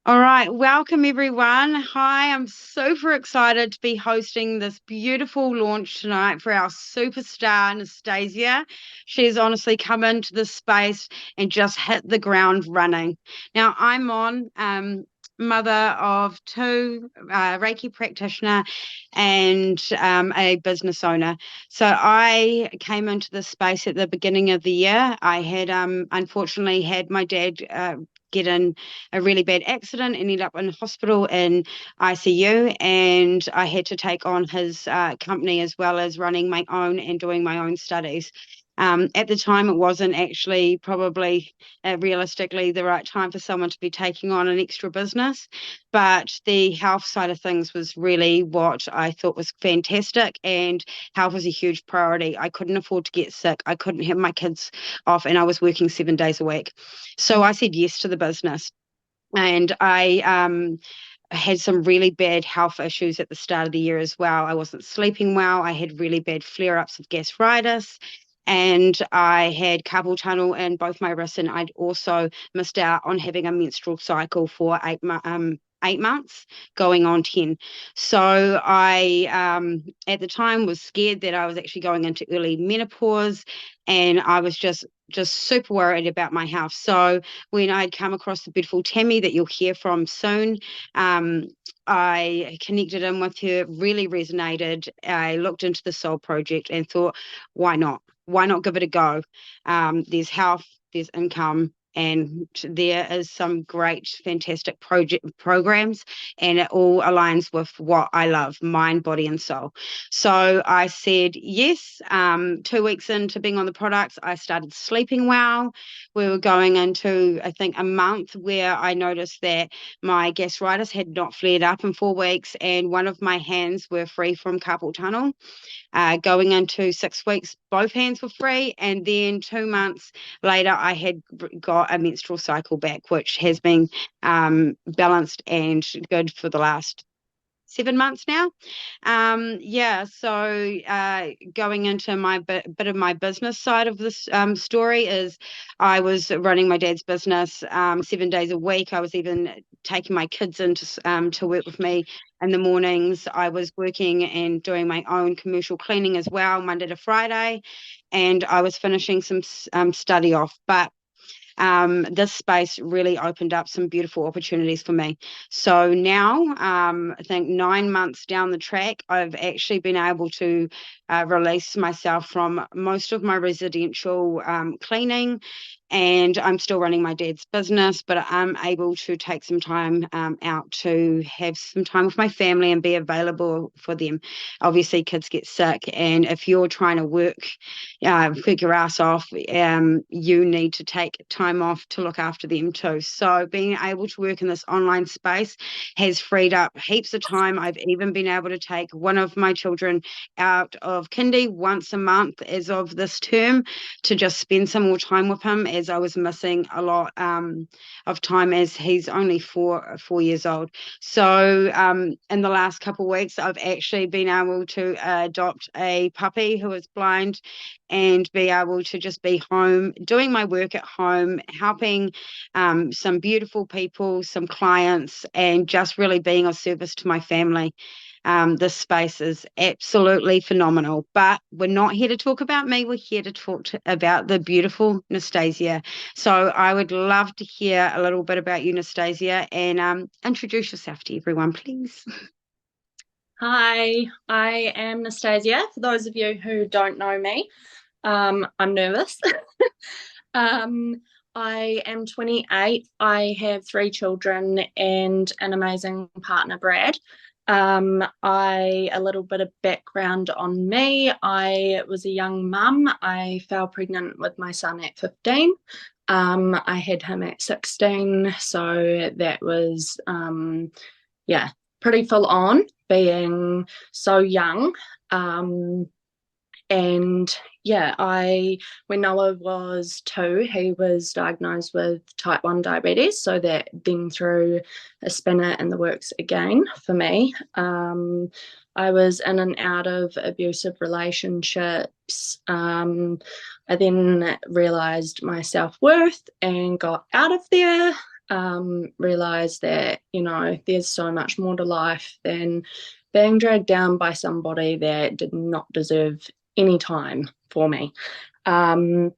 All right, welcome everyone. Hi, I'm super excited to be hosting this beautiful launch tonight for our superstar Nistazia. She's honestly come into this space and just hit the ground running. Now, I'm mother of two, Reiki practitioner and a business owner. So I came into this space at the beginning of the year. I had unfortunately had my dad get in a really bad accident, ended up in hospital in ICU, and I had to take on his company as well as running my own and doing my own studies. At the time, it wasn't actually probably realistically the right time for someone to be taking on an extra business, but the health side of things was really what I thought was fantastic, and health was a huge priority. I couldn't afford to get sick. I couldn't have my kids off, and I was working 7 days a week. So I said yes to the business. And I had some really bad health issues at the start of the year as well. I wasn't sleeping well. I had really bad flare ups of gastritis. And I had carpal tunnel in both my wrists, and I'd also missed out on having a menstrual cycle for 8 months, going on 10. So I, at the time, was scared that I was actually going into early menopause, and I was just super worried about my health. So when I'd come across the beautiful Tammy that you'll hear from soon, um, I connected in with her, really resonated. I looked into the Soul Project and thought, why not? Why not give it a go? There's health, there's income, and there is some great, fantastic project programs, and it all aligns with what I love, mind, body, and soul. So I said yes. 2 weeks into being on the products, I started sleeping well. We were going into, I think, a month where I noticed that my gastritis had not flared up in 4 weeks, and one of my hands were free from carpal tunnel. Going into 6 weeks, both hands were free. And then 2 months later, I had got a menstrual cycle back, which has been balanced and good for the last 7 months now. Yeah, so going into my bit of my business side of this story is I was running my dad's business 7 days a week. I was even taking my kids in to work with me in the mornings. I was working and doing my own commercial cleaning as well, Monday to Friday, and I was finishing some study off. But this space really opened up some beautiful opportunities for me. So now, I think 9 months down the track, I've actually been able to release myself from most of my residential cleaning, and I'm still running my dad's business, but I'm able to take some time out to have some time with my family and be available for them. Obviously, kids get sick, and if you're trying to work your ass off, you need to take time off to look after them too. So being able to work in this online space has freed up heaps of time. I've even been able to take one of my children out of kindy once a month as of this term to just spend some more time with him, as I was missing a lot of time as he's only 4 years old. So in the last couple of weeks, I've actually been able to adopt a puppy who is blind and be able to just be home, doing my work at home, helping some beautiful people, some clients, and just really being of service to my family. This space is absolutely phenomenal, but we're not here to talk about me. We're here to talk about the beautiful Nistazia. So I would love to hear a little bit about you, Nistazia, and introduce yourself to everyone, please. Hi, I am Nistazia. For those of you who don't know me, I'm nervous. um, I am 28. I have three children and an amazing partner, Brad. A little bit of background on me. I was a young mum. I fell pregnant with my son at 15. I had him at 16, so that was yeah, pretty full on being so young. Um, and yeah, I when Noah was 2, he was diagnosed with type 1 diabetes, so that then threw a spinner in the works again for me. I was in and out of abusive relationships. I then realized my self-worth and got out of there. realize that, there's so much more to life than being dragged down by somebody that did not deserve any time for me. Um,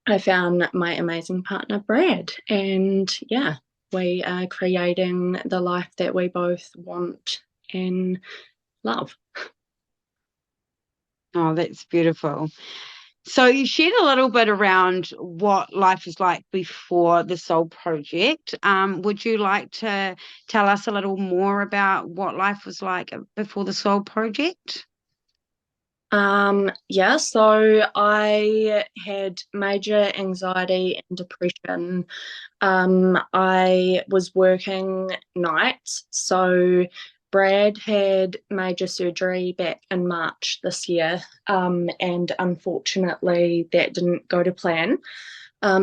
I found my amazing partner, Brad, and yeah, we are creating the life that we both want and love. Oh, that's beautiful. So you shared a little bit around what life is like before the Soul Project. Would you like to tell us a little more about what life was like before the Soul Project? Yeah, so I had major anxiety and depression. I was working nights, so Brad had major surgery back in March this year, and unfortunately that didn't go to plan.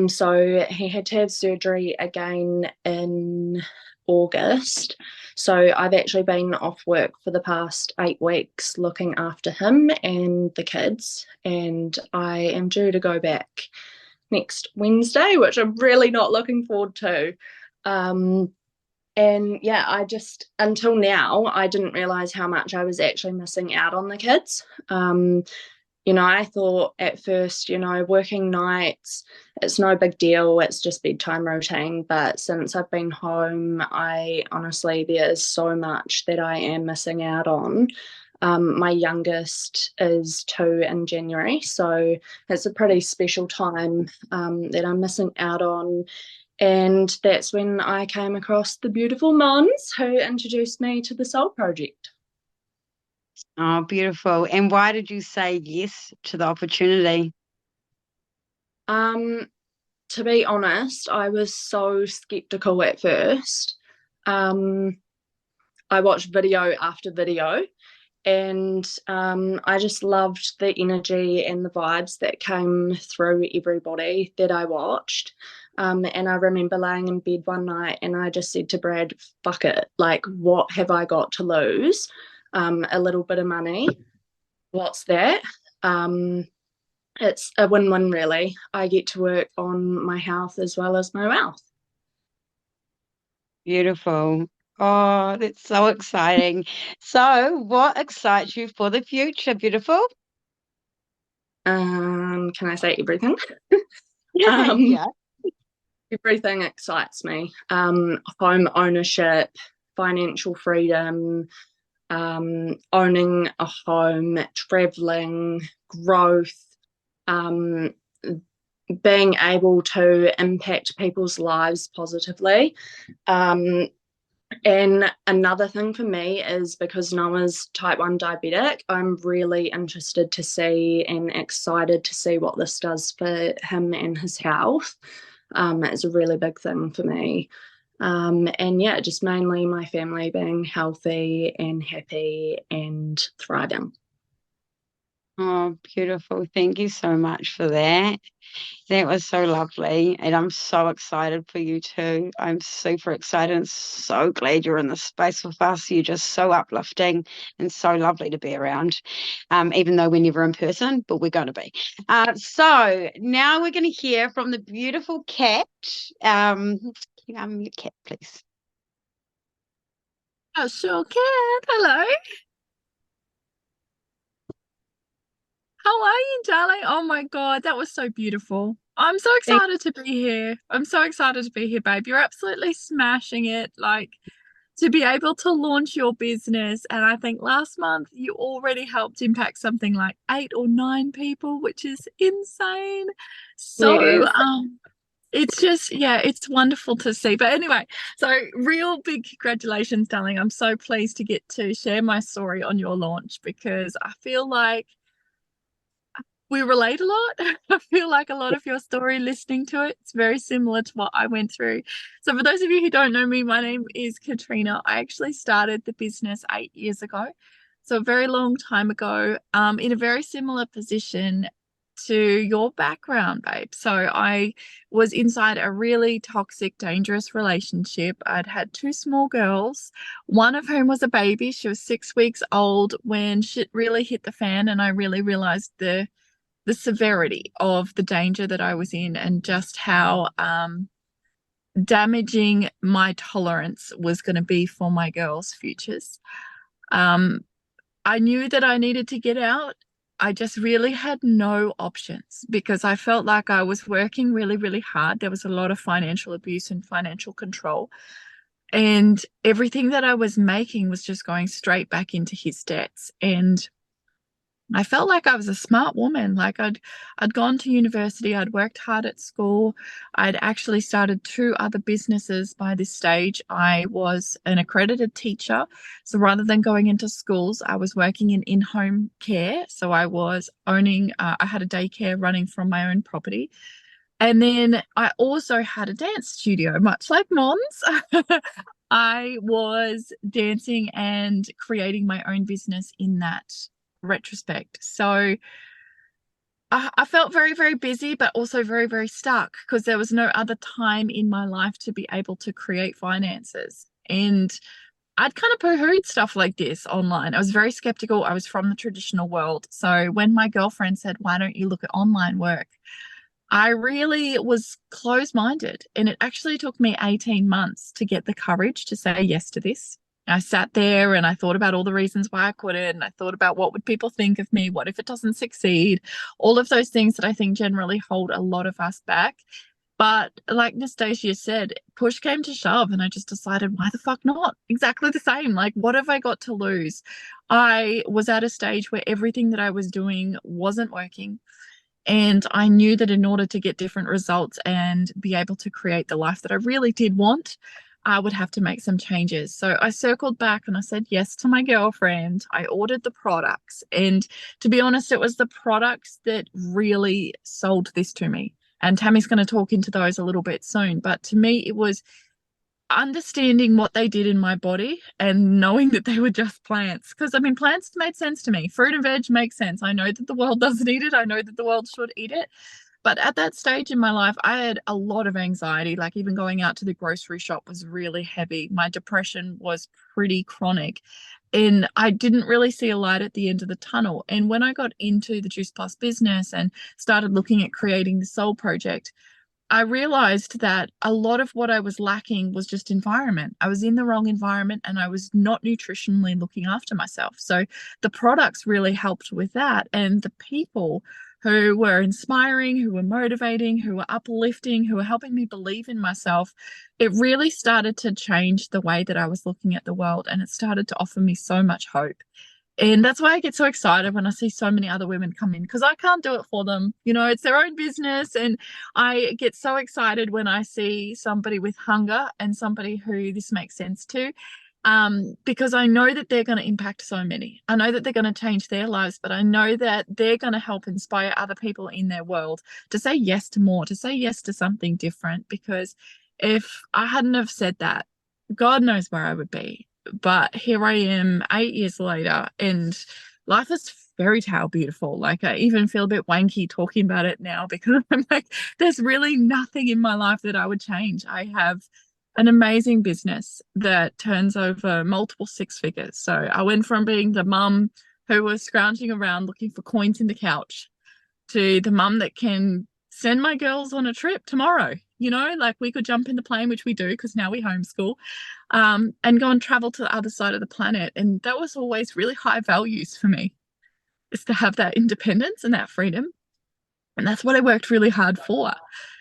So he had to have surgery again in August. So I've actually been off work for the past 8 weeks looking after him and the kids, and I am due to go back next Wednesday, which I'm really not looking forward to. Um, and yeah, I just, until now, I didn't realize how much I was actually missing out on the kids. I thought at first, working nights, it's no big deal. It's just bedtime routine. But since I've been home, I honestly, there is so much that I am missing out on. My youngest is 2 in January, so it's a pretty special time that I'm missing out on. And that's when I came across the beautiful Mons who introduced me to the Soul Project. Oh, beautiful. And why did you say yes to the opportunity? Um, to be honest, I was so skeptical at first. Um, I watched video after video, and I just loved the energy and the vibes that came through everybody that I watched. And I remember laying in bed one night and I just said to Brad, fuck it, like, what have I got to lose? A little bit of money. What's that? Um, it's a win-win, really. I get to work on my health as well as my wealth. Beautiful. Oh, that's so exciting. So, what excites you for the future? Beautiful. Can I say everything? um, Yeah. everything excites me. Home ownership, financial freedom, owning a home, traveling, growth, um, being able to impact people's lives positively. Um, And another thing for me is because Noah's type 1 diabetic, I'm really interested to see and excited to see what this does for him and his health. It's a really big thing for me. And yeah, just mainly my family being healthy and happy and thriving. Oh, beautiful. Thank you so much for that. That was so lovely. And I'm so excited for you too. I'm super excited and so glad you're in this space with us. You're just so uplifting and so lovely to be around. Even though we're never in person, but we're going to be. So now we're going to hear from the beautiful cat. Can you unmute cat, please? I sure can. Hello. How are you, darling? Oh my God, that was so beautiful. I'm so Thank excited to be here. I'm so excited to be here, babe. You're absolutely smashing it. Like to be able to launch your business. And I think last month you already helped impact something like 8 or 9 people, which is insane. you. So, it's just, yeah, it's wonderful to see. But anyway, so real big congratulations, darling. I'm so pleased to get to share my story on your launch because I feel like we relate a lot. I feel like a lot of your story listening to it, it's very similar to what I went through. So, for those of you who don't know me, my name is Katrina. I actually started the business 8 years ago. So, a very long time ago, in a very similar position to your background, babe. So, I was inside a really toxic, dangerous relationship. I'd had 2 small girls, one of whom was a baby. She was 6 weeks old when shit really hit the fan, and I really realized the severity of the danger that I was in and just how damaging my tolerance was going to be for my girls' futures. I knew that I needed to get out. I just really had no options because I felt like I was working really, really hard. There was a lot of financial abuse and financial control. And everything that I was making was just going straight back into his debts. And I felt like I was a smart woman. Like I'd gone to university, I'd worked hard at school, I'd actually started 2 other businesses by this stage. I was an accredited teacher. So rather than going into schools, I was working in-home care. So I was owning, I had a daycare running from my own property. And then I also had a dance studio, much like Mons. I was dancing and creating my own business in that retrospect. So I felt very, very busy, but also very, very stuck because there was no other time in my life to be able to create finances. And I'd kind of poo-hooed stuff like this online. I was very skeptical. I was from the traditional world. So when my girlfriend said, why don't you look at online work? I really was closed-minded, and it actually took me 18 months to get the courage to say yes to this. I sat there and I thought about all the reasons why I couldn't, and I thought about what would people think of me, what if it doesn't succeed, all of those things that I think generally hold a lot of us back. But like Nistazia said, push came to shove, and I just decided, why the fuck not? Exactly the same. Like, what have I got to lose? I was at a stage where everything that I was doing wasn't working. And I knew that in order to get different results and be able to create the life that I really did want, I would have to make some changes. So I circled back and I said yes to my girlfriend. I ordered the products. And to be honest, it was the products that really sold this to me. And Tammy's going to talk into those a little bit soon. But to me, it was understanding what they did in my body and knowing that they were just plants. Because I mean, plants made sense to me. Fruit and veg makes sense. I know that the world doesn't eat it. I know that the world should eat it. But at that stage in my life, I had a lot of anxiety. Like even going out to the grocery shop was really heavy. My depression was pretty chronic. And I didn't really see a light at the end of the tunnel. And when I got into the JuicePlus business and started looking at creating the Soul Project, I realized that a lot of what I was lacking was just environment. I was in the wrong environment and I was not nutritionally looking after myself. So the products really helped with that. And the people who were inspiring, who were motivating, who were uplifting, who were helping me believe in myself, it really started to change the way that I was looking at the world. And it started to offer me so much hope. And that's why I get so excited when I see so many other women come in, because I can't do it for them. You know, it's their own business. And I get so excited when I see somebody with hunger and somebody who this makes sense to, because I know that they're going to impact so many. I know that they're going to change their lives, but I know that they're going to help inspire other people in their world to say yes to more, to say yes to something different. Because if I hadn't have said that, God knows where I would be. But here I am 8 years later, and life is fairy tale beautiful. Like I even feel a bit wanky talking about it now because I'm like, there's really nothing in my life that I would change. I have an amazing business that turns over multiple 6 figures. So I went from being the mum who was scrounging around looking for coins in the couch to the mum that can send my girls on a trip tomorrow. You know, like we could jump in the plane, which we do because now we homeschool, and go and travel to the other side of the planet. And that was always really high values for me, is to have that independence and that freedom. And that's what I worked really hard for.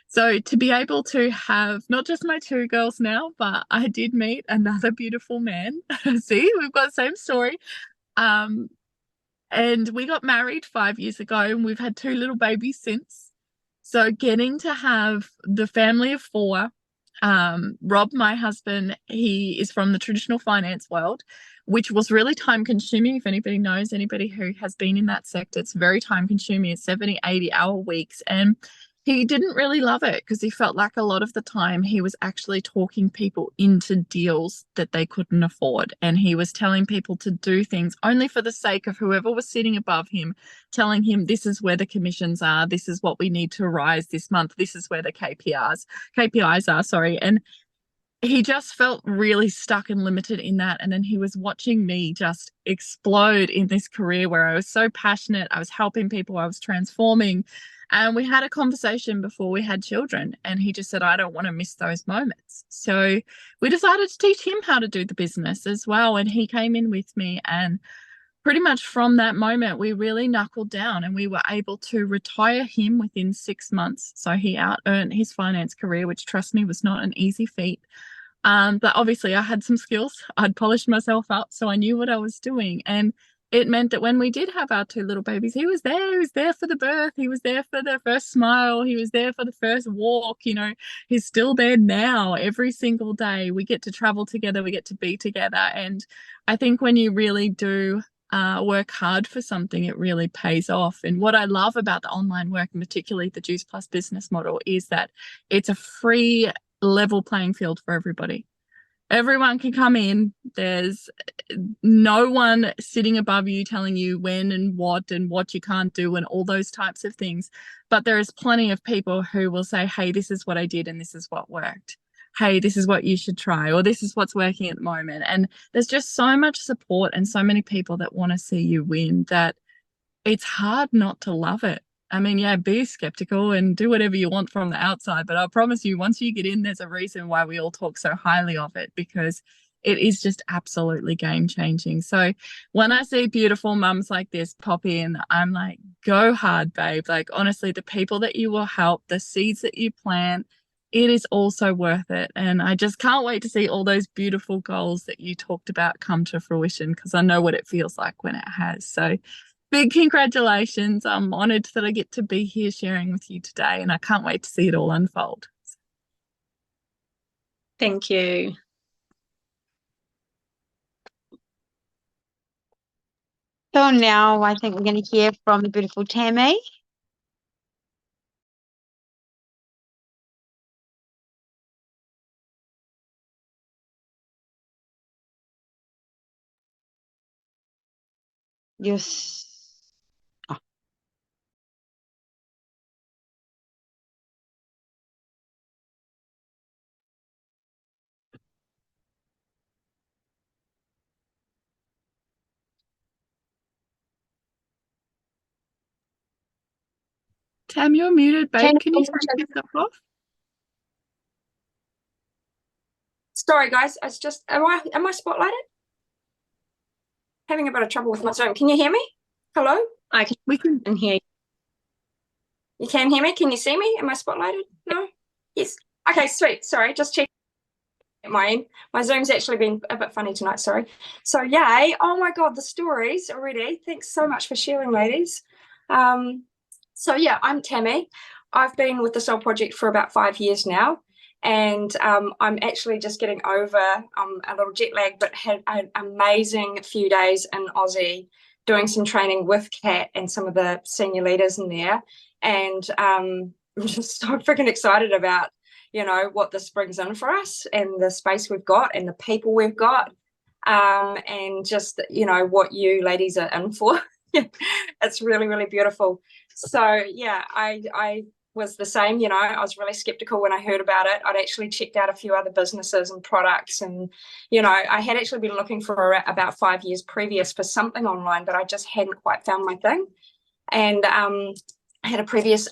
So to be able to have not just my 2 girls now, but I did meet another beautiful man. See, we've got the same story. And we got married 5 years ago, and we've had 2 little babies since. So getting to have the family of 4, Rob, my husband, he is from the traditional finance world, which was really time consuming. If anybody knows, anybody who has been in that sector, it's very time consuming. It's 70, 80-hour weeks. And he didn't really love it because he felt like a lot of the time he was actually talking people into deals that they couldn't afford. And he was telling people to do things only for the sake of whoever was sitting above him, telling him this is where the commissions are, this is what we need to rise this month, this is where the KPIs are, sorry. And he just felt really stuck and limited in that. And then he was watching me just explode in this career where I was so passionate. I was helping people, I was transforming. And we had a conversation before we had children. And he just said, I don't want to miss those moments. So we decided to teach him how to do the business as well. And he came in with me. And pretty much from that moment, we really knuckled down and we were able to retire him within 6 months. So he out earned his finance career, which, trust me, was not an easy feat. But obviously, I had some skills. I'd polished myself up, so I knew what I was doing. And it meant that when we did have our two little babies, he was there. He was there for the birth. He was there for the first smile. He was there for the first walk. You know, he's still there now every single day. We get to travel together. We get to be together. And I think when you really do work hard for something, it really pays off. And what I love about the online work, and particularly the JuicePlus business model, is that it's a free level playing field for everybody. Everyone can come in. There's no one sitting above you telling you when and what you can't do and all those types of things. But there is plenty of people who will say, hey, this is what I did and this is what worked. Hey, this is what you should try, or this is what's working at the moment. And there's just so much support and so many people that want to see you win that it's hard not to love it. I mean, yeah, be skeptical and do whatever you want from the outside, but I promise you, once you get in, there's a reason why we all talk so highly of it, because it is just absolutely game changing. So when I see beautiful mums like this pop in, I'm like, go hard, babe. Like, honestly, the people that you will help, the seeds that you plant, it is also worth it. And I just can't wait to see all those beautiful goals that you talked about come to fruition, because I know what it feels like when it has. So big congratulations. I'm honored that I get to be here sharing with you today, and I can't wait to see it all unfold. Thank you. So now I think we're going to hear from the beautiful Tammy. Yes. Oh. Tam, you're muted, babe. Can you turn yourself off? Sorry, guys. It's just, am I spotlighted? Having a bit of trouble with my Zoom. Can you hear me? Hello? We can hear you. You can hear me? Can you see me? Am I spotlighted? No? Yes. Okay, sweet. Sorry, just check my end. My Zoom's actually been a bit funny tonight, sorry. So yay. Oh my God, the stories already. Thanks so much for sharing, ladies. So yeah, I'm Tammy. I've been with the Soul Project for about 5 years now. And I'm actually just getting over a little jet lag, but had an amazing few days in Aussie doing some training with Kat and some of the senior leaders in there. And I'm just so freaking excited about, you know, what this brings in for us and the space we've got and the people we've got, and just, you know, what you ladies are in for. It's really, really beautiful. So yeah, I was the same, you know, I was really skeptical when I heard about it. I'd actually checked out a few other businesses and products, and, you know, I had actually been looking for about 5 years previous for something online, but I just hadn't quite found my thing. And I had a previous,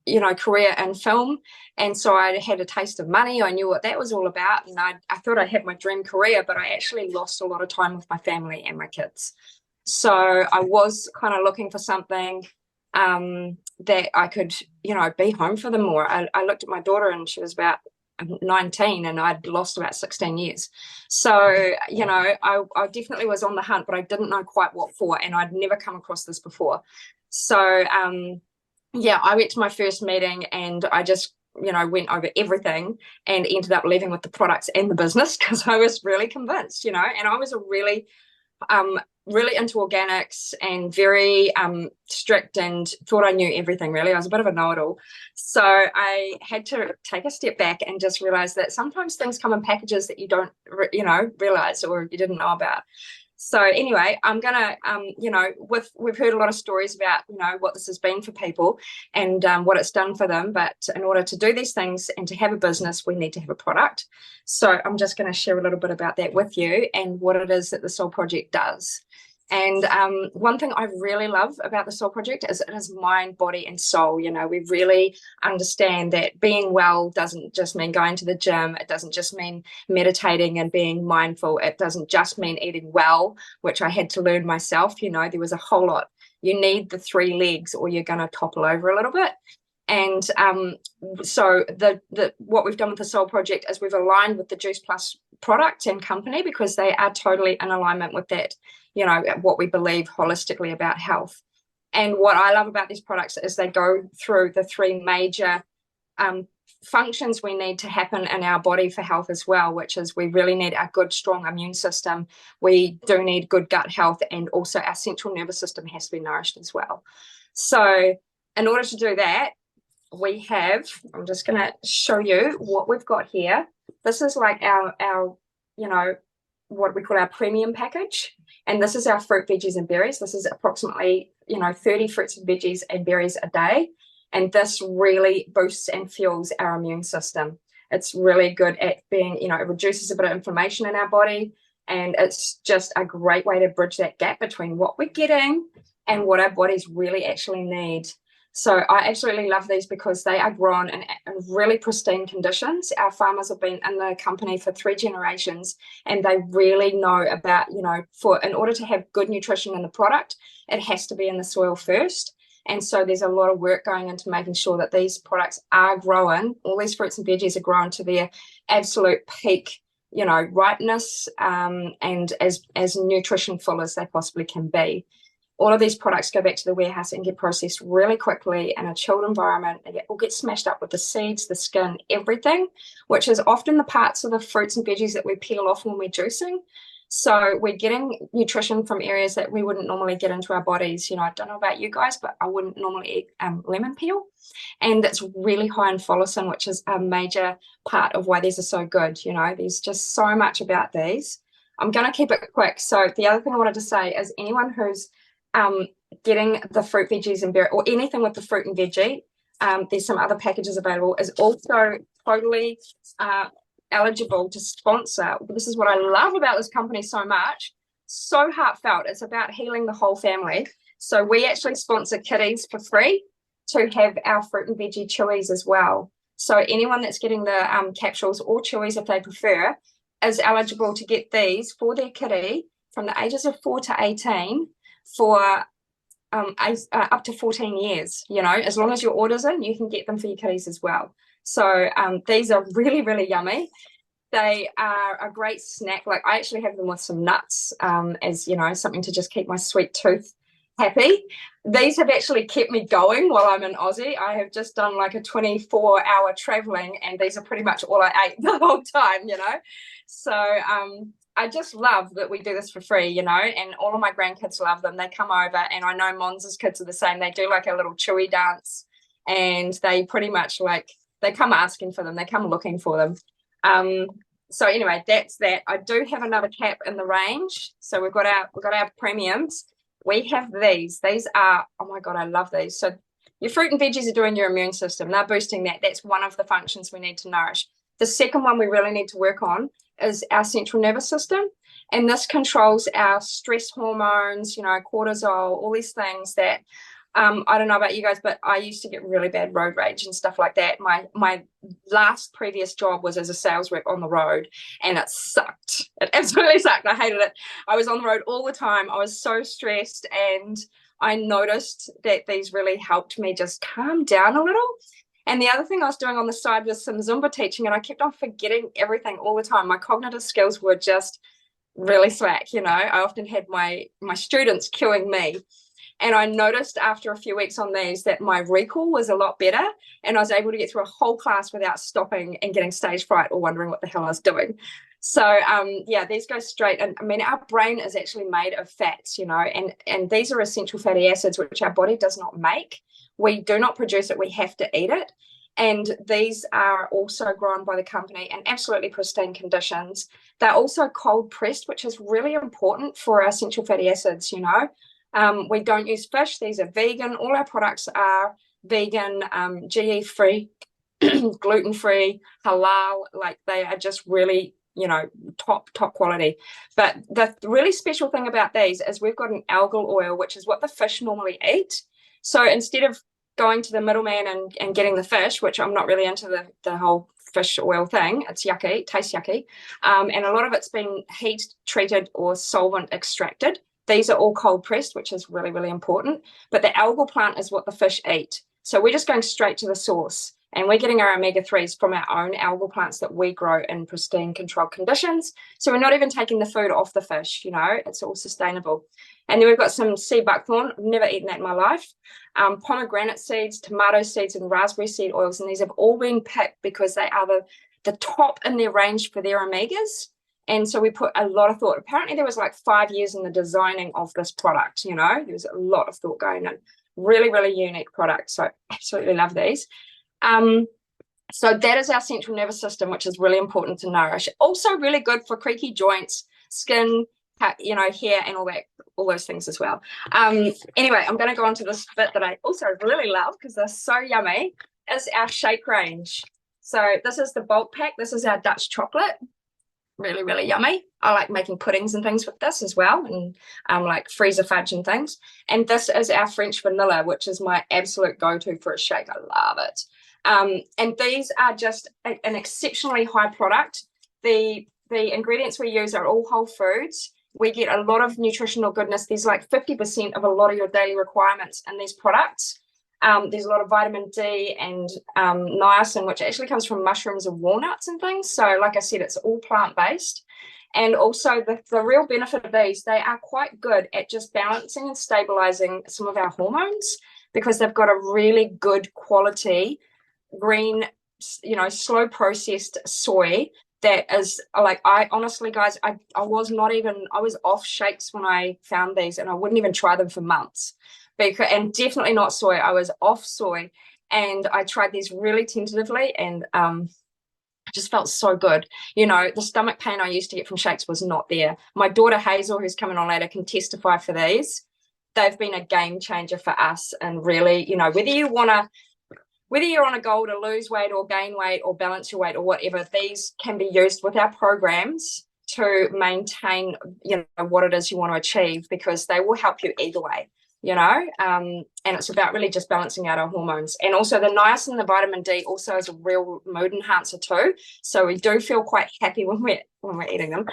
you know, career in film. And so I had a taste of money. I knew what that was all about. And I thought I had my dream career, but I actually lost a lot of time with my family and my kids. So I was kind of looking for something that I could, you know, be home for them more. I looked at my daughter and she was about 19 and I'd lost about 16 years. So, you know, I definitely was on the hunt, but I didn't know quite what for, and I'd never come across this before. So, yeah, I went to my first meeting and I just, you know, went over everything and ended up leaving with the products and the business because I was really convinced, you know, and I was a really into organics and very strict and thought I knew everything, really. I was a bit of a know-it-all. So I had to take a step back and just realize that sometimes things come in packages that you don't, you know, realize or you didn't know about. So anyway, I'm gonna, we've heard a lot of stories about, what this has been for people and what it's done for them. But in order to do these things and to have a business, we need to have a product. So I'm just going to share a little bit about that with you and what it is that the Soul Project does. And one thing I really love about the Soul Project is it is mind, body, and soul. We really understand that being well doesn't just mean going to the gym. It doesn't just mean meditating and being mindful. It doesn't just mean eating well, which I had to learn myself. There was a whole lot. You need the 3 legs or you're going to topple over a little bit. And so what we've done with the Soul Project is we've aligned with the JuicePlus product and company because they are totally in alignment with that, what we believe holistically about health. And what I love about these products is they go through the 3 major functions we need to happen in our body for health as well, which is we really need a good, strong immune system. We do need good gut health, and also our central nervous system has to be nourished as well. So in order to do that, I'm just going to show you what we've got here. This is like our what we call our premium package. And this is our fruit, veggies, and berries. This is approximately, 30 fruits and veggies and berries a day. And this really boosts and fuels our immune system. It's really good at being, it reduces a bit of inflammation in our body. And it's just a great way to bridge that gap between what we're getting and what our bodies really actually need. So I absolutely love these because they are grown in really pristine conditions. Our farmers have been in the company for 3 generations, and they really know about, in order to have good nutrition in the product, it has to be in the soil first. And so there's a lot of work going into making sure that these products are grown. All these fruits and veggies are grown to their absolute peak, ripeness, and as nutrition full as they possibly can be. All of these products go back to the warehouse and get processed really quickly in a chilled environment. They all get smashed up with the seeds, the skin, everything, which is often the parts of the fruits and veggies that we peel off when we're juicing. So we're getting nutrition from areas that we wouldn't normally get into our bodies. I don't know about you guys, but I wouldn't normally eat lemon peel. And it's really high in folacin, which is a major part of why these are so good. There's just so much about these. I'm going to keep it quick. So the other thing I wanted to say is anyone who's getting the fruit, veggies, and berry, or anything with the fruit and veggie, there's some other packages available, is also totally eligible to sponsor. This is what I love about this company so much. So heartfelt. It's about healing the whole family. So we actually sponsor kiddies for free to have our fruit and veggie chewies as well. So anyone that's getting the capsules or chewies, if they prefer, is eligible to get these for their kiddie from the ages of 4 to 18 for up to 14 years. As long as your order's in, you can get them for your kiddies as well. So these are really, really yummy. They are a great snack. Like I actually have them with some nuts as, something to just keep my sweet tooth happy. These have actually kept me going while I'm in Aussie. I have just done like a 24-hour traveling, and these are pretty much all I ate the whole time, So I just love that we do this for free, and all of my grandkids love them. They come over, and I know Mons' kids are the same. They do like a little chewy dance, and they pretty much they come asking for them. They come looking for them. So anyway, that's that. I do have another cap in the range. So we've got our premiums. We have these. These are, oh my God, I love these. So your fruit and veggies are doing your immune system. They're boosting that. That's one of the functions we need to nourish. The second one we really need to work on is our central nervous system. And this controls our stress hormones, cortisol, all these things that, I don't know about you guys, but I used to get really bad road rage and stuff like that. My last previous job was as a sales rep on the road, and it sucked. It absolutely sucked. I hated it. I was on the road all the time. I was so stressed, and I noticed that these really helped me just calm down a little. And the other thing I was doing on the side was some Zumba teaching, and I kept on forgetting everything all the time. My cognitive skills were just really slack. I often had my students cueing me. And I noticed after a few weeks on these that my recall was a lot better, and I was able to get through a whole class without stopping and getting stage fright or wondering what the hell I was doing. So, these go straight. And I mean, our brain is actually made of fats, and these are essential fatty acids, which our body does not make. We do not produce it. We have to eat it. And these are also grown by the company in absolutely pristine conditions. They're also cold pressed, which is really important for our essential fatty acids, you know. We don't use fish. These are vegan. All our products are vegan, GE free, gluten free, halal. Like, they are just really, you know, top quality. But the really special thing about these is we've got an algal oil, which is what the fish normally eat. So instead of going to the middleman and getting the fish, which I'm not really into the whole fish oil thing, it's yucky, tastes yucky, and a lot of it's been heat treated or solvent extracted. These are all cold pressed, which is really, really important. But the algal plant is what the fish eat. So we're just going straight to the source. And we're getting our omega-3s from our own algal plants that we grow in pristine, controlled conditions. So we're not even taking the food off the fish, you know, it's all sustainable. And then we've got some sea buckthorn. I've never eaten that in my life. Pomegranate seeds, tomato seeds, and raspberry seed oils. And these have all been picked because they are the top in their range for their omegas. And so we put a lot of thought. Apparently there was like 5 years in the designing of this product, you know. There was a lot of thought going in. Really, really unique product. So absolutely love these. So that is our central nervous system, which is really important to nourish. Also really good for creaky joints, skin, you know, hair, and all those things as well. Anyway, I'm going to go on to this bit that I also really love because they're so yummy, is our shake range. So this is the bulk pack. This is our Dutch chocolate. Really, really yummy. I like making puddings and things with this as well, and like freezer fudge and things. And this is our French vanilla, which is my absolute go-to for a shake. I love it. And these are just an exceptionally high product. The ingredients we use are all whole foods. We get a lot of nutritional goodness. There's like 50% of a lot of your daily requirements in these products. There's a lot of vitamin D and niacin, which actually comes from mushrooms and walnuts and things. So like I said, it's all plant-based. And also the real benefit of these, they are quite good at just balancing and stabilizing some of our hormones because they've got a really good quality green, you know, slow processed soy that is like, I honestly, guys, I was off shakes when I found these, and I wouldn't even try them for months. And definitely not soy. I was off soy, and I tried these really tentatively, and I just felt so good. You know, the stomach pain I used to get from shakes was not there. My daughter Hazel, who's coming on later, can testify for these. They've been a game changer for us, and really, you know, whether you're on a goal to lose weight or gain weight or balance your weight or whatever, these can be used with our programs to maintain, you know, what it is you want to achieve, because they will help you either way, you know. And it's about really just balancing out our hormones. And also the niacin, the vitamin D, also is a real mood enhancer too. So we do feel quite happy when we're eating them.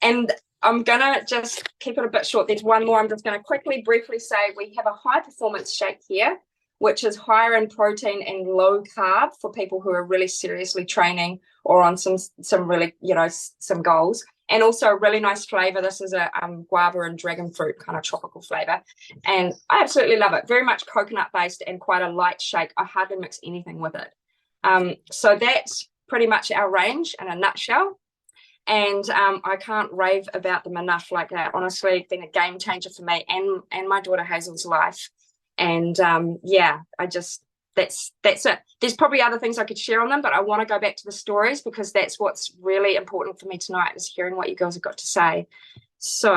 And I'm gonna just keep it a bit short. There's one more. I'm just gonna briefly say we have a high performance shake here, which is higher in protein and low carb for people who are really seriously training or on some really, you know, some goals. And also a really nice flavor. This is a guava and dragon fruit kind of tropical flavor. And I absolutely love it. Very much coconut based and quite a light shake. I hardly mix anything with it. So that's pretty much our range in a nutshell. And I can't rave about them enough. Like, that honestly, it's been a game changer for me and my daughter Hazel's life. And yeah, that's it. There's probably other things I could share on them, but I want to go back to the stories because that's what's really important for me tonight, is hearing what you girls have got to say. So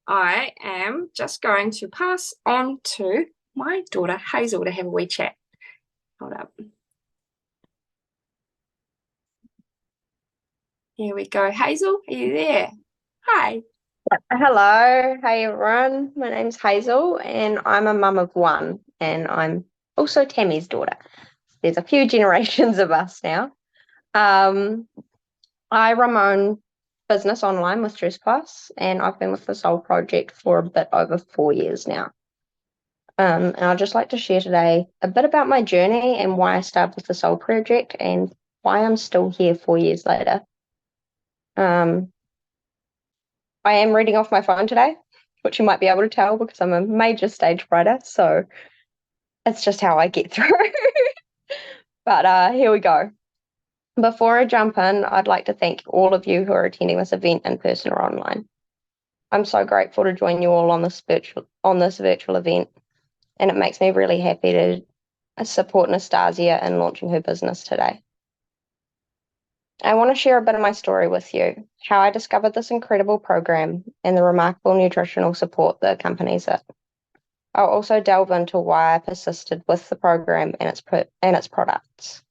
I am just going to pass on to my daughter Hazel to have a wee chat. Hold up. Here we go. Hazel, are you there? Hi. Hello, hey everyone. My name's Hazel, and I'm a mum of one, and I'm also Tammy's daughter. There's a few generations of us now. I run my own business online with JuicePlus, and I've been with the Soul Project for a bit over 4 years now. And I'd just like to share today a bit about my journey and why I started with the Soul Project and why I'm still here 4 years later. I am reading off my phone today, which you might be able to tell because I'm a major stage writer, so it's just how I get through. But here we go. Before I jump in, I'd like to thank all of you who are attending this event in person or online. I'm so grateful to join you all on this virtual event, and it makes me really happy to support Nistazia in launching her business today. I want to share a bit of my story with you, how I discovered this incredible program and the remarkable nutritional support that accompanies it. I'll also delve into why I persisted with the program and its products.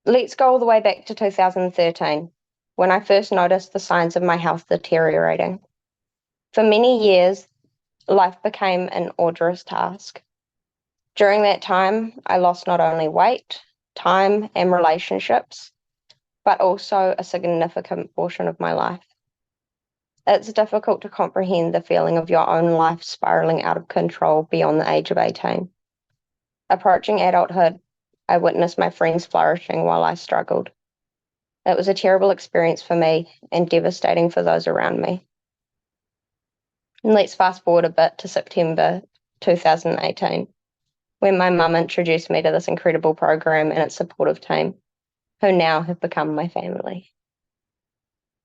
Let's go all the way back to 2013, when I first noticed the signs of my health deteriorating. For many years, life became an arduous task. During that time, I lost not only weight, time, and relationships, but also a significant portion of my life. It's difficult to comprehend the feeling of your own life spiraling out of control beyond the age of 18. Approaching adulthood, I witnessed my friends flourishing while I struggled. It was a terrible experience for me and devastating for those around me. And let's fast forward a bit to September 2018, when my mum introduced me to this incredible program and its supportive team, who now have become my family.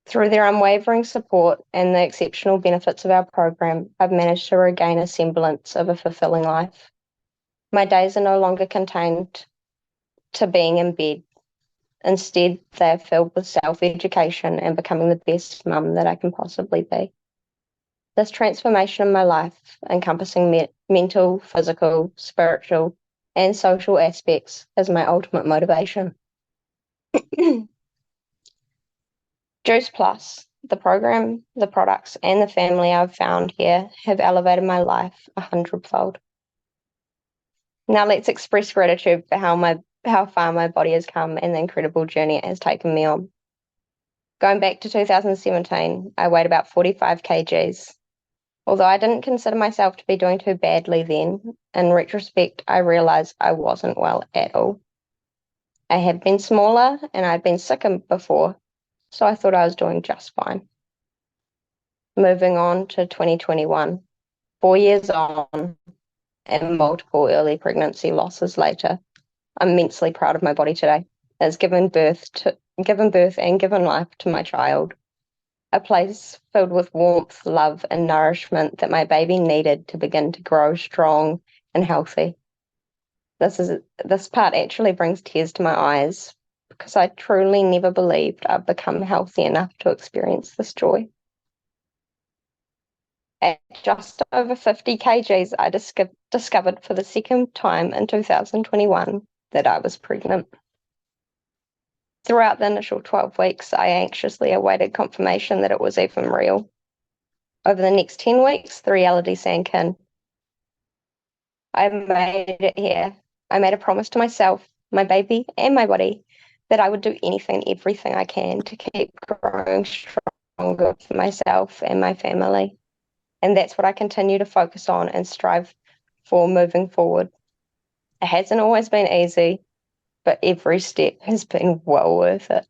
Through their unwavering support and the exceptional benefits of our program, I've managed to regain a semblance of a fulfilling life. My days are no longer contained to being in bed. Instead, they are filled with self-education and becoming the best mum that I can possibly be. This transformation in my life, encompassing mental, physical, spiritual, and social aspects, is my ultimate motivation. JuicePlus, the program, the products, and the family I've found here have elevated my life 100-fold. Now let's express gratitude for how far my body has come and the incredible journey it has taken me on. Going back to 2017, I weighed about 45 kgs. Although I didn't consider myself to be doing too badly then, in retrospect, I realised I wasn't well at all. I had been smaller and I'd been sicker before, so I thought I was doing just fine. Moving on to 2021, 4 years on, and multiple early pregnancy losses later, I'm immensely proud of my body today. It's given birth and given life to my child. A place filled with warmth, love, and nourishment that my baby needed to begin to grow strong and healthy. This part actually brings tears to my eyes because I truly never believed I'd become healthy enough to experience this joy. At just over 50 kgs, I discovered for the second time in 2021 that I was pregnant. Throughout the initial 12 weeks, I anxiously awaited confirmation that it was even real. Over the next 10 weeks, the reality sank in. I made it here. I made a promise to myself, my baby, and my body that I would do anything and everything I can to keep growing stronger for myself and my family. And that's what I continue to focus on and strive for moving forward. It hasn't always been easy, but every step has been well worth it.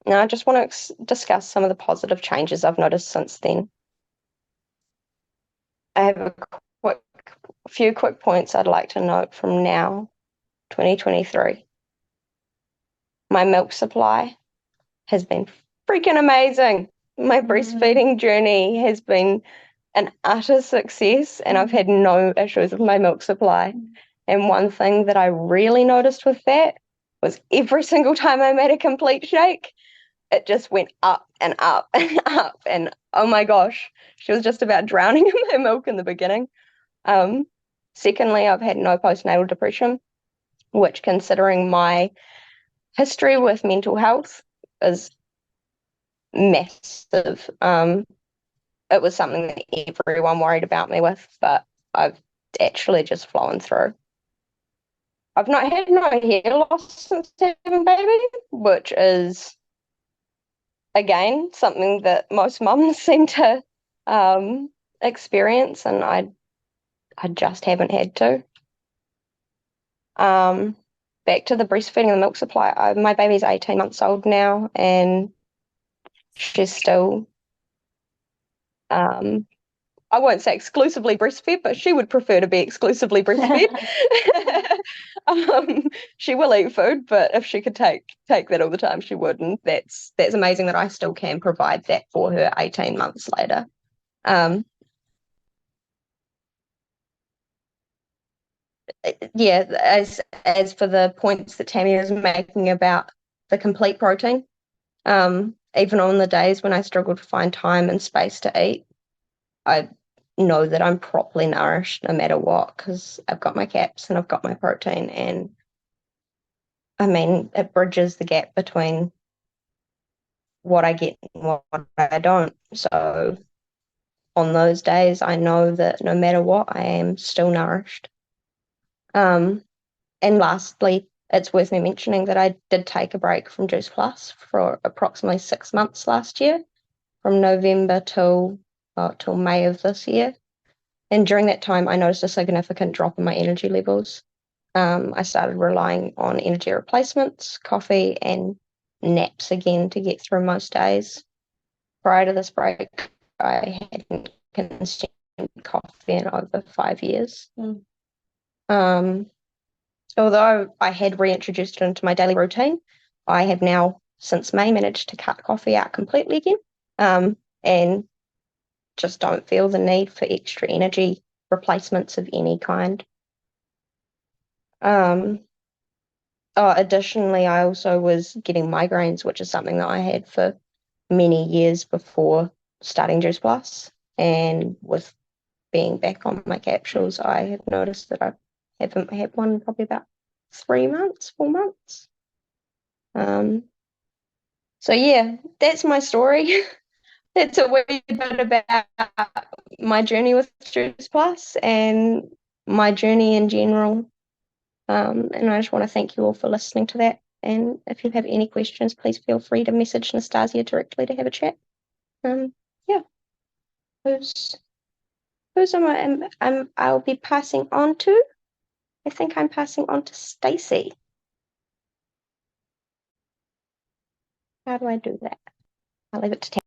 Now, I just want to discuss some of the positive changes I've noticed since then. I have a few quick points I'd like to note from now, 2023. My milk supply has been freaking amazing. My breastfeeding journey has been an utter success, and I've had no issues with my milk supply. And one thing that I really noticed with that was every single time I made a complete shake, it just went up and up and up. And oh my gosh, she was just about drowning in my milk in the beginning. Secondly, I've had no postnatal depression, which, considering my history with mental health, is massive. It was something that everyone worried about me with, but I've actually just flown through. I've not had no hair loss since having baby, which is, again, something that most mums seem to experience, and I just haven't had to. Back to the breastfeeding and the milk supply. My baby's 18 months old now, and she's still, I won't say exclusively breastfed, but she would prefer to be exclusively breastfed. She will eat food, but if she could take that all the time, she would, and that's amazing that I still can provide that for her 18 months later. yeah, as for the points that Tammy was making about the complete protein, even on the days when I struggle to find time and space to eat, I know that I'm properly nourished no matter what, because I've got my caps and I've got my protein, and I mean, it bridges the gap between what I get and what I don't. So on those days, I know that no matter what, I am still nourished. And lastly, it's worth me mentioning that I did take a break from JuicePlus for approximately 6 months last year, from November till May of this year. And during that time, I noticed a significant drop in my energy levels. I started relying on energy replacements, coffee, and naps again to get through most days. Prior to this break, I hadn't consumed coffee in over 5 years. Although I had reintroduced it into my daily routine, I have now, since May, managed to cut coffee out completely again, and just don't feel the need for extra energy replacements of any kind. Additionally, I also was getting migraines, which is something that I had for many years before starting JuicePlus. And with being back on my capsules, I have noticed that I haven't had one in probably about 3 months, 4 months. So yeah, that's my story. That's a wee bit about my journey with JuicePlus and my journey in general. And I just want to thank you all for listening to that. And if you have any questions, please feel free to message Nistazia directly to have a chat. Yeah. Who's I'll be passing on to? I think I'm passing on to Stacey. How do I do that? I'll leave it to Tam.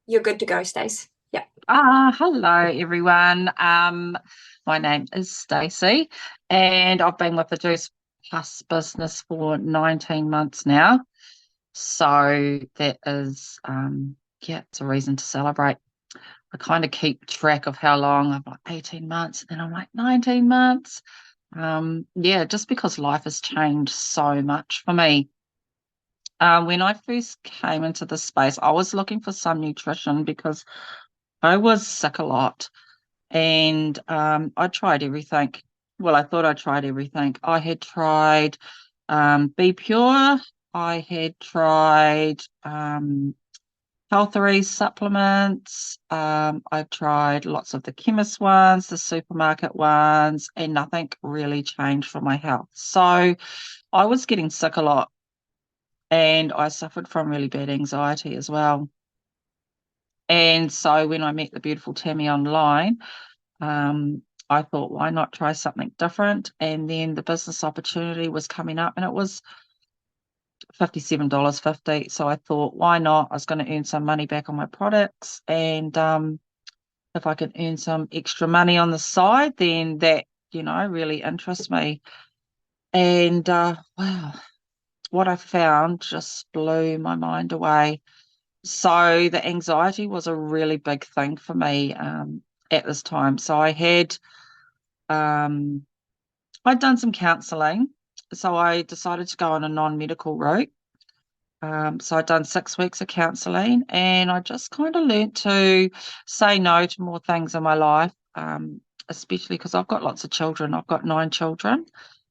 You're good to go, Stace. Yeah. Hello everyone. My name is Stacey, and I've been with the Juice Plus business for 19 months now. So that is, it's a reason to celebrate. I kind of keep track of how long. I'm like 18 months, and then I'm like 19 months. Just because life has changed so much for me. When I first came into this space, I was looking for some nutrition because I was sick a lot, and I tried everything. Well, I thought I tried everything. I had tried Be Pure. I had tried Healthery supplements. I tried lots of the chemist ones, the supermarket ones, and nothing really changed for my health. So I was getting sick a lot, and I suffered from really bad anxiety as well. And so when I met the beautiful Tammy online, I thought, why not try something different? And then the business opportunity was coming up, and it was $57.50. So I thought, why not? I was going to earn some money back on my products, and if I could earn some extra money on the side, then that, really interests me. And wow, what I found just blew my mind away. So the anxiety was a really big thing for me at this time. So I'd done some counselling. So I decided to go on a non-medical route. So I'd done 6 weeks of counselling, and I just kind of learnt to say no to more things in my life, especially because I've got lots of children. I've got 9 children,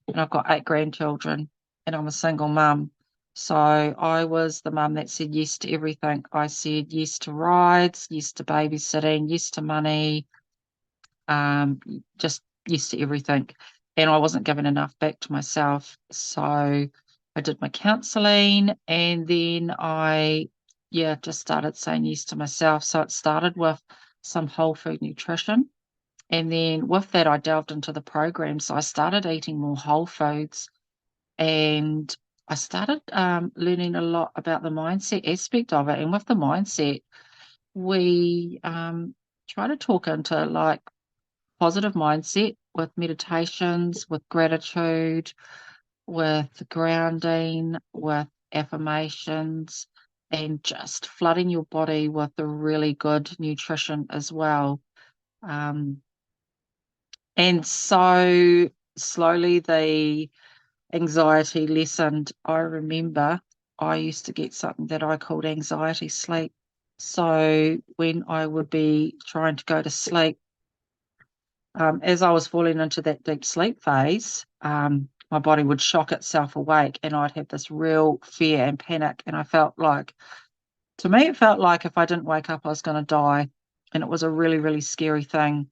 and I've got 8 grandchildren, and I'm a single mum. So I was the mum that said yes to everything. I said yes to rides, yes to babysitting, yes to money, just yes to everything. And I wasn't giving enough back to myself. So I did my counselling, and then I just started saying yes to myself. So it started with some whole food nutrition. And then with that, I delved into the program. So I started eating more whole foods, and I started learning a lot about the mindset aspect of it. And with the mindset, we try to talk into like positive mindset with meditations, with gratitude, with grounding, with affirmations. and just flooding your body with the really good nutrition as well. And so slowly the anxiety lessened. I remember I used to get something that I called anxiety sleep. So when I would be trying to go to sleep, as I was falling into that deep sleep phase, my body would shock itself awake and I'd have this real fear and panic. And I felt like, to me, it felt like if I didn't wake up, I was going to die. And it was a really, really scary thing.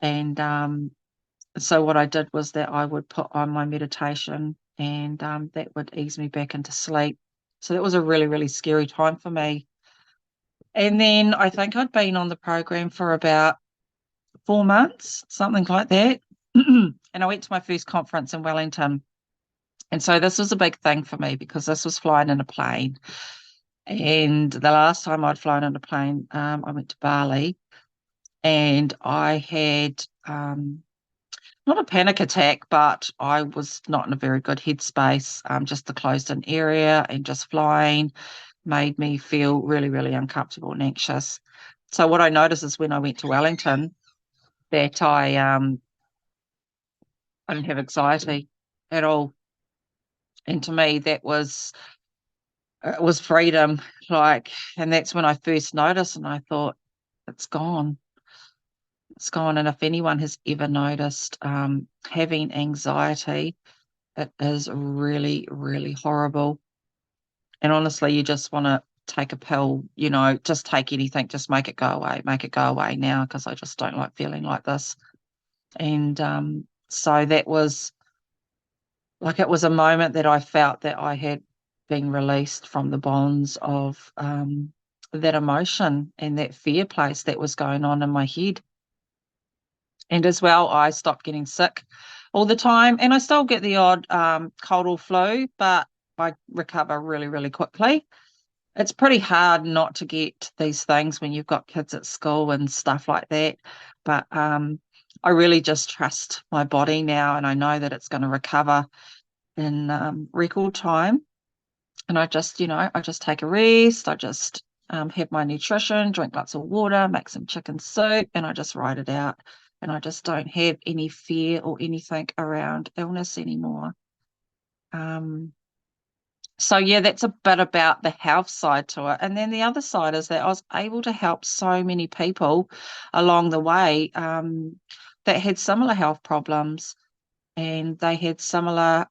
And so what I did was that I would put on my meditation and that would ease me back into sleep. So that was a really, really scary time for me. And then I think I'd been on the program for about 4 months, something like that. And I went to my first conference in Wellington. And so this was a big thing for me because this was flying in a plane. And the last time I'd flown in a plane, I went to Bali and I had not a panic attack, but I was not in a very good headspace. Just the closed-in area and just flying made me feel really, really uncomfortable and anxious. So what I noticed is when I went to Wellington that I didn't have anxiety at all. And to me, that was freedom. And that's when I first noticed, and I thought, it's gone. It's gone. And if anyone has ever noticed having anxiety, it is really, really horrible. And honestly, you just want to take a pill, just take anything, just make it go away now, because I just don't like feeling like this. And so that was it was a moment that I felt that I had been released from the bonds of that emotion and that fear place that was going on in my head. And as well, I stopped getting sick all the time. And I still get the odd cold or flu, but I recover really, really quickly. It's pretty hard not to get these things when you've got kids at school and stuff like that. But I really just trust my body now, and I know that it's going to recover in record time. And I just take a rest. I just have my nutrition, drink lots of water, make some chicken soup, and I just ride it out. And I just don't have any fear or anything around illness anymore. So yeah, that's a bit about the health side to it. And then the other side is that I was able to help so many people along the way that had similar health problems, and they had similar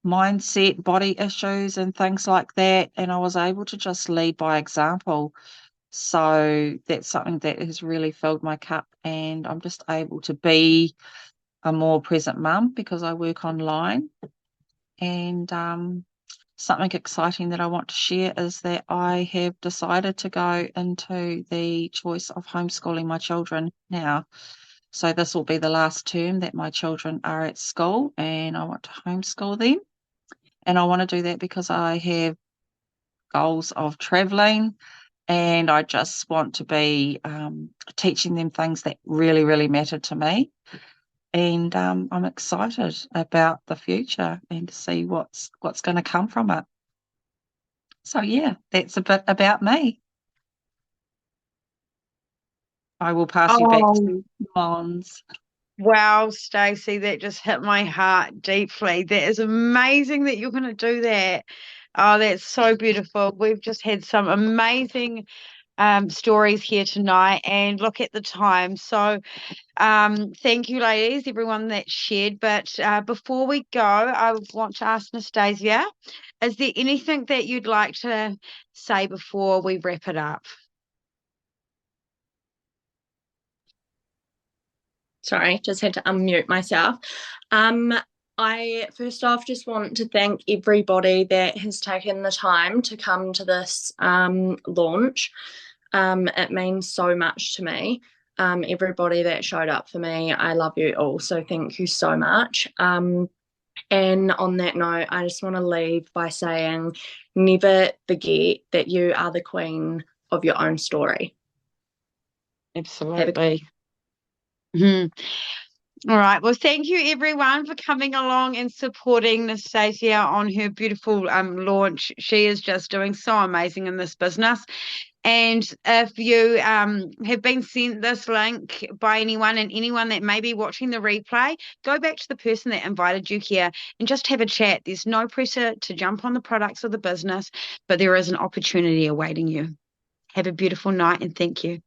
mindset, body issues and things like that. And I was able to just lead by example. So that's something that has really filled my cup, and I'm just able to be a more present mum because I work online. And something exciting that I want to share is that I have decided to go into the choice of homeschooling my children now. So this will be the last term that my children are at school, and I want to homeschool them. And I want to do that because I have goals of traveling, and I just want to be teaching them things that really, really matter to me. And I'm excited about the future and to see what's going to come from it. So yeah, that's a bit about me. I will pass you back to Mons. Wow, Stacey, that just hit my heart deeply. That is amazing that you're going to do that. Oh, that's so beautiful. We've just had some amazing stories here tonight, and look at the time. So thank you, ladies, everyone that shared. But before we go, I want to ask Nistazia, is there anything that you'd like to say before we wrap it up? Sorry, just had to unmute myself. I first off just want to thank everybody that has taken the time to come to this launch. It means so much to me. Everybody that showed up for me, I love you all. So thank you so much. And on that note, I just want to leave by saying, never forget that you are the queen of your own story. Absolutely. Mm-hmm. All right. Well, thank you everyone for coming along and supporting Nistazia on her beautiful launch. She is just doing so amazing in this business. And if you have been sent this link by anyone and anyone that may be watching the replay, go back to the person that invited you here and just have a chat. There's no pressure to jump on the products or the business, but there is an opportunity awaiting you. Have a beautiful night and thank you.